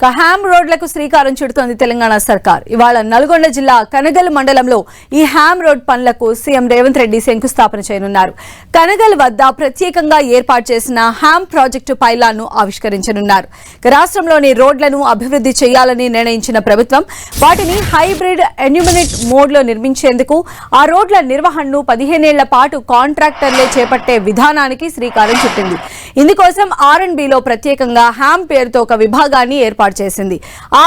Ham రోడ్లకు శ్రీకారం చుడుతోంది తెలంగాణ సర్కార్. ఇవాళ నల్గొండ జిల్లా కనగల్ మండలంలో ఈ హ్యామ్ రోడ్ పనులకు సీఎం రేవంత్ రెడ్డి శంకుస్థాపన చేయనున్నారు. కనగల్ వద్ద ప్రత్యేకంగా ఏర్పాటు చేసిన హ్యామ్ ప్రాజెక్టు పైలాన్ను ఆవిష్కరించనున్నారు. రాష్ట్రంలోని రోడ్లను అభివృద్ధి చేయాలని నిర్ణయించిన ప్రభుత్వం వాటిని హైబ్రిడ్ ఎన్యూమినేట్ మోడ్లో నిర్మించేందుకు ఆ రోడ్ల నిర్వహణను 15 ఏళ్ల పాటు కాంట్రాక్టర్లే చేపట్టే విధానానికి శ్రీకారం చుట్టింది. ఇందుకోసం R&Bలో ప్రత్యేకంగా హ్యామ్ పేరుతో ఒక విభాగాన్ని ఏర్పాటు చేసింది.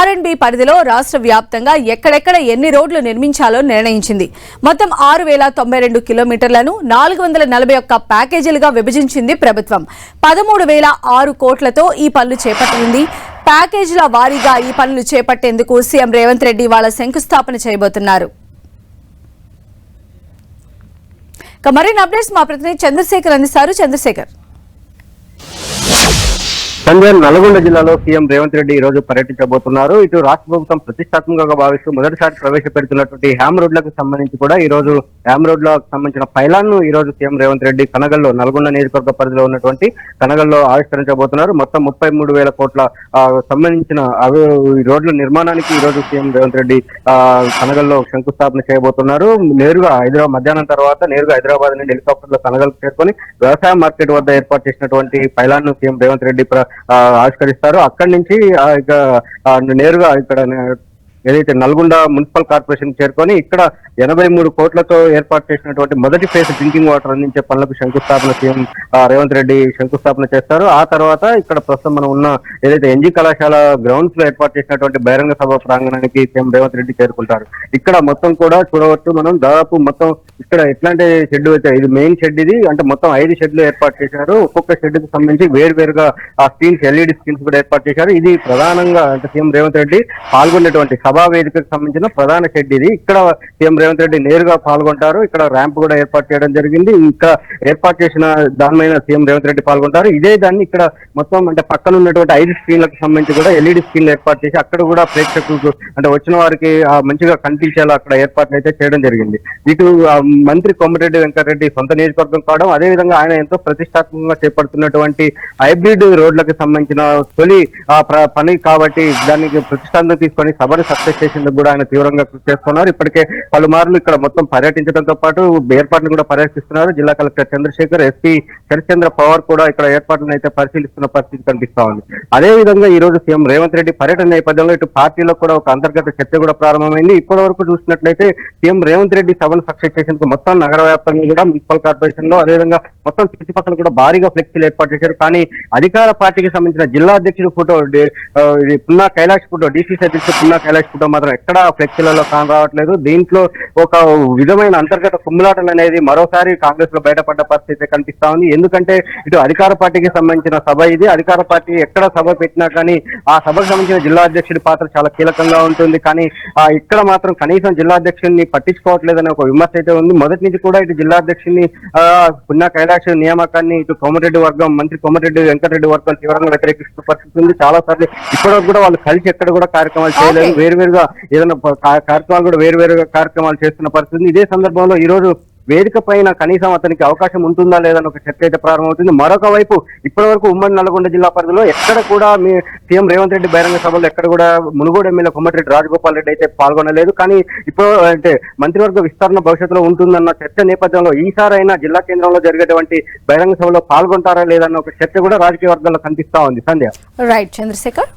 R&B పరిధిలో రాష్ట్ర వ్యాప్తంగా ఎక్కడెక్కడ ఎన్ని రోడ్లు నిర్మించాలో నిర్ణయించింది. మొత్తం 6092 కిలోమీటర్లను 441 ప్యాకేజీలుగా విభజించింది ప్రభుత్వం. 13,006 కోట్లతో ఈ పనులు చేపట్టనుంది. ప్యాకేజీల వారీగా ఈ పనులు చేపట్టేందుకు సీఎం రేవంత్ రెడ్డి వాళ్ళ శంకుస్థాపన చేయబోతున్నారు. మరిన్ని అప్డేట్స్ మా ప్రతినిధి చంద్రశేఖర్ అందిస్తారు. చంద్రశేఖర్, నల్గొండ జిల్లాలో సీఎం రేవంత్ రెడ్డి ఈ రోజు పర్యటించబోతున్నారు. ఇటు రాష్ట్ర ప్రభుత్వం ప్రతిష్టాత్మకంగా భావిస్తూ మొదటిసారి ప్రవేశపెడుతున్నటువంటి హ్యామ్ రోడ్లకు సంబంధించి కూడా ఈ రోజు హ్యామ్ రోడ్లకు సంబంధించిన పైలాన్ను ఈ రోజు సీఎం రేవంత్ రెడ్డి కనగల్లో నల్గొండ నియోజకవర్గ పరిధిలో ఉన్నటువంటి కనగల్లో ఆవిష్కరించబోతున్నారు. మొత్తం 33,000 కోట్ల సంబంధించిన రోడ్ల నిర్మాణానికి ఈ రోజు సీఎం రేవంత్ రెడ్డి కనగల్లో శంకుస్థాపన చేయబోతున్నారు. నేరుగా మధ్యాహ్నం తర్వాత నేరుగా హైదరాబాద్ నుండి హెలికాప్టర్ లో కనగల్ చేరుకొని వ్యవసాయ మార్కెట్ వద్ద ఏర్పాటు చేసినటువంటి పైలాన్ను సీఎం రేవంత్ రెడ్డి ఆవిష్కరిస్తారు. అక్కడి నుంచి నేరుగా ఇక్కడ ఏదైతే నల్గొండ మున్సిపల్ కార్పొరేషన్ చేరుకొని ఇక్కడ 83 కోట్లతో ఏర్పాటు చేసినటువంటి మొదటి ఫేజ్ డ్రింకింగ్ వాటర్ అందించే పనులకు శంకుస్థాపన సీఎం రేవంత్ రెడ్డి శంకుస్థాపన చేస్తారు. ఆ తర్వాత ఇక్కడ ప్రస్తుతం మనం ఉన్న ఏదైతే ఎన్జీ కళాశాల గ్రౌండ్స్ లో ఏర్పాటు చేసినటువంటి బహిరంగ సభ ప్రాంగణానికి సీఎం రేవంత్ రెడ్డి చేరుకుంటారు. ఇక్కడ మొత్తం కూడా చూడవచ్చు మనం దాదాపు మొత్తం ఇక్కడ ఎట్లాంటి షెడ్ అయితే ఇది మెయిన్ షెడ్, ఇది అంటే మొత్తం 5 షెడ్లు ఏర్పాటు చేశారు. ఒక్కొక్క షెడ్ కు సంబంధించి వేరువేరుగా ఆ స్క్రీన్స్ LED స్క్రీన్స్ కూడా ఏర్పాటు చేశారు. ఇది ప్రధానంగా అంటే సీఎం రేవంత్ రెడ్డి పాల్గొనేటువంటి సభా వేదికకు సంబంధించిన ప్రధాన షెడ్ ఇది. ఇక్కడ సీఎం రేవంత్ రెడ్డి నేరుగా పాల్గొంటారు. ఇక్కడ ర్యాంప్ కూడా ఏర్పాటు చేయడం జరిగింది. ఇంకా ఏర్పాటు చేసిన దాని మీద సీఎం రేవంత్ రెడ్డి పాల్గొంటారు. ఇదే దాన్ని ఇక్కడ మొత్తం అంటే పక్కన ఉన్నటువంటి 5 స్క్రీన్లకు సంబంధించి కూడా LED స్క్రీన్లు ఏర్పాటు చేసి అక్కడ కూడా ప్రేక్షకులకు అంటే వచ్చిన వారికి మంచిగా కనిపించేలా అక్కడ ఏర్పాట్లు అయితే చేయడం జరిగింది. ఇటు మంత్రి కోమటిరెడ్డి వెంకటరెడ్డి సొంత నియోజకవర్గం కావడం, అదేవిధంగా ఆయన ఎంతో ప్రతిష్టాత్మకంగా చేపడుతున్నటువంటి హైబ్రిడ్ రోడ్లకు సంబంధించిన తొలి పని కాబట్టి దానికి ప్రతిష్టాత్మక తీసుకొని సభను సక్సెస్ చేసేందుకు కూడా ఆయన తీవ్రంగా కృషి చేస్తున్నారు. ఇప్పటికే పలుమార్లు ఇక్కడ మొత్తం పర్యటించడంతో పాటు ఏర్పాట్లను కూడా పర్యటిస్తున్నారు. జిల్లా కలెక్టర్ చంద్రశేఖర్, SP శరత్చంద్ర పవార్ కూడా ఇక్కడ ఏర్పాట్లను అయితే పరిశీలిస్తున్న పరిస్థితి కనిపిస్తా ఉంది. అదేవిధంగా ఈ రోజు సీఎం రేవంత్ రెడ్డి పర్యటన నేపథ్యంలో ఇటు పార్టీలో కూడా ఒక అంతర్గత చర్చ కూడా ప్రారంభమైంది. ఇప్పటి వరకు చూసినట్లయితే సీఎం రేవంత్ రెడ్డి సభను సక్సెస్ చేసేందుకు మొత్తం నగర వ్యాప్తంగా కూడా మున్సిపల్ కార్పొరేషన్ లో అదేవిధంగా మొత్తం చుట్టుపక్కల కూడా భారీగా ఫ్లెక్సీలు ఏర్పాటు చేశారు. కానీ అధికార పార్టీకి సంబంధించిన జిల్లా అధ్యక్షుడు photo Punna Kailash photo, DCC అధ్యక్షుడు పున్నా కైలాష్ ఫోటో మాత్రం ఎక్కడా ఫ్లెక్సీలలో కానరావట్లేదు. దీంట్లో ఒక విధమైన అంతర్గత కుమ్ములాటలు అనేది మరోసారి కాంగ్రెస్ లో బయటపడ్డ పరిస్థితి కనిపిస్తా ఉంది. ఎందుకంటే ఇటు అధికార పార్టీకి సంబంధించిన సభ ఇది. అధికార పార్టీ ఎక్కడ సభ పెట్టినా కానీ ఆ సభకు సంబంధించిన జిల్లా అధ్యక్షుడి పాత్ర చాలా కీలకంగా ఉంటుంది. కానీ ఇక్కడ మాత్రం కనీసం జిల్లా అధ్యక్షుడిని పట్టించుకోవట్లేదనే ఒక విమర్శ అయితే ఉంది. మొదటి నుంచి కూడా ఇటు జిల్లా అధ్యక్షుడిని పున్నా కైలాష్ నియామకాన్ని ఇటు కోమటిరెడ్డి వర్గం, మంత్రి కోమటిరెడ్డి వెంకటరెడ్డి వర్గం తీవ్రంగా వ్యతిరేకిస్తున్న పరిస్థితి ఉంది. చాలా సార్లు ఇప్పటివరకు కూడా వాళ్ళు కలిసి ఎక్కడ కూడా కార్యక్రమాలు చేయలేదు. వేరువేరుగా ఏదైనా కార్యక్రమాలు కూడా వేరువేరుగా కార్యక్రమాలు చేస్తున్న పరిస్థితి. ఇదే సందర్భంలో ఈ రోజు వేదిక పైన కనీసం అతనికి అవకాశం ఉంటుందా లేదని ఒక చర్చ అయితే ప్రారంభమవుతుంది. మరొక వైపు ఇప్పటి వరకు ఉమ్మడి నల్గొండ జిల్లా పరిధిలో ఎక్కడ కూడా సీఎం రేవంత్ రెడ్డి బహిరంగ సభలో ఎక్కడ కూడా మునుగోడు ఎమ్మెల్యే కోమటిరెడ్డి రాజగోపాల్ రెడ్డి అయితే పాల్గొనలేదు. కానీ ఇప్పుడు అంటే మంత్రివర్గ విస్తరణ భవిష్యత్తులో ఉంటుందన్న చర్చ నేపథ్యంలో ఈసారైనా జిల్లా కేంద్రంలో జరిగేటువంటి బహిరంగ సభలో పాల్గొంటారా లేదన్న ఒక చర్చ కూడా రాజకీయ వర్గాల్లో కనిపిస్తా ఉంది. సంధ్య. రైట్ చంద్రశేఖర్.